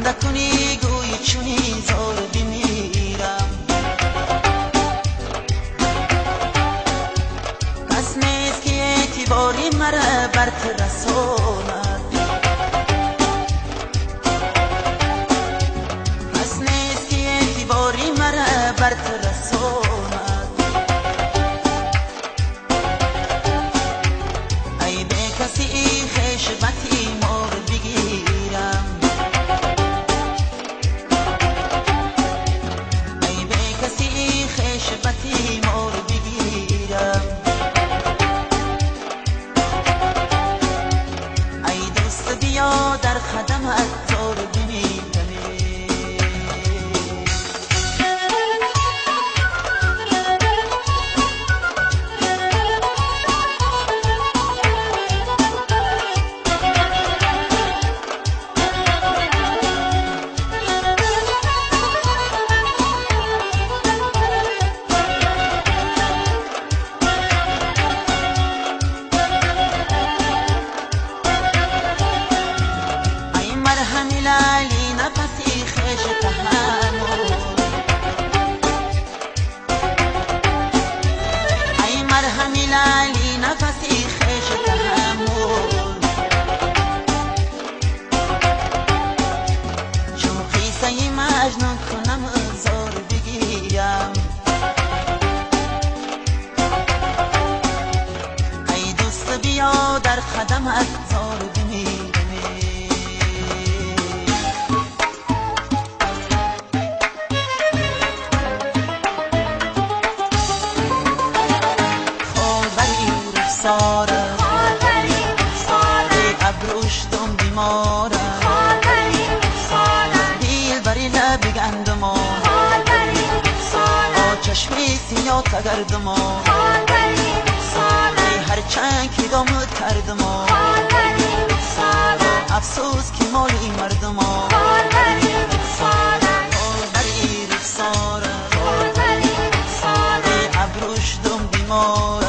خنده کنی گوی چونی زار بمیرم. کس نیست که اعتباری مرا برت رساند، کس نیست که اعتباری مرا برت رساند. ای به کسی خشبتی مار بگیرم، ای به کسی خشبتی مار بگیرم. ای دوست بیا در خدمت زار بمیرم. لالی نفسی خش تحمل، ای مرهمی لالی نفسی خش تحمل. چون قیصه مجنون کنم زار بگیرم. ای دوست بیا در خدمت زار بمیرم. ساره ابروش دم بیماره دیل بری لب گندما با چشمی سیاه تگردما هر چند که دم تردما افسوس که مالی مردما بری رخساره ابروش دم بیماره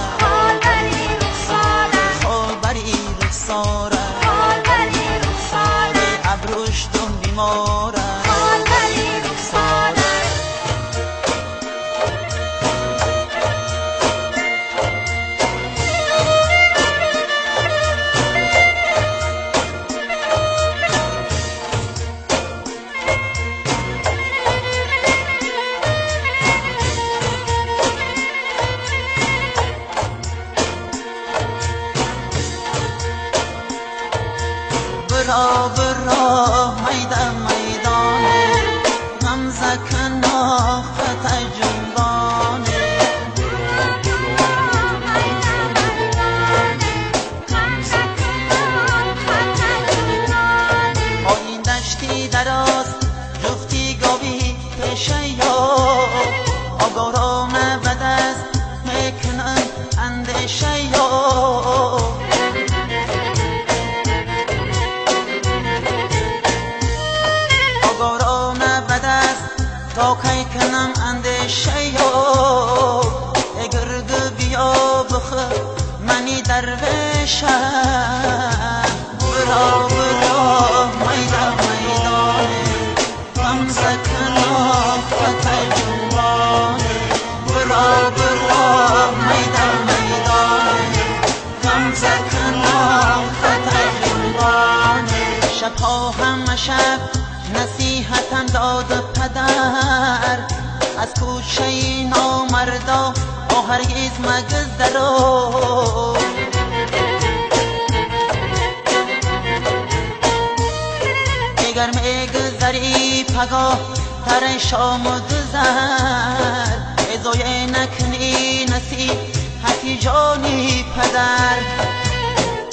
ابروش دم بیماره برا برا میدان میدانه غمزه کنا خط جنبانه آین دشتی دراز جفتی گاوی پیشه یا آگارانه به دست میکنن اندیشه یا تا کی کنم اندیشه یا اگرد بیا بخ منی درویشم. برا برا میدان میدانه غمزه کنا خط جنبانه برا برا میدان میدانه غمزه کنا خط جنبانه. شبها همه شب نصیحتم داد پدر از کوچه نامردا هرگز مگذرو. اگر میگذری پگاه تر شام و گذر ازای نکنی نصیحتی جانی پدر.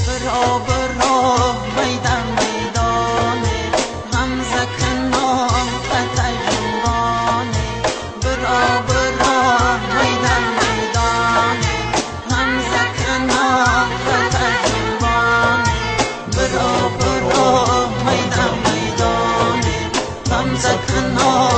برا برا میدان میدانه غمزه کنا خط جنبانه برا برا میدان میدانه غمزه کنا خط جنبانه برا برا میدان میدانه غمزه کنا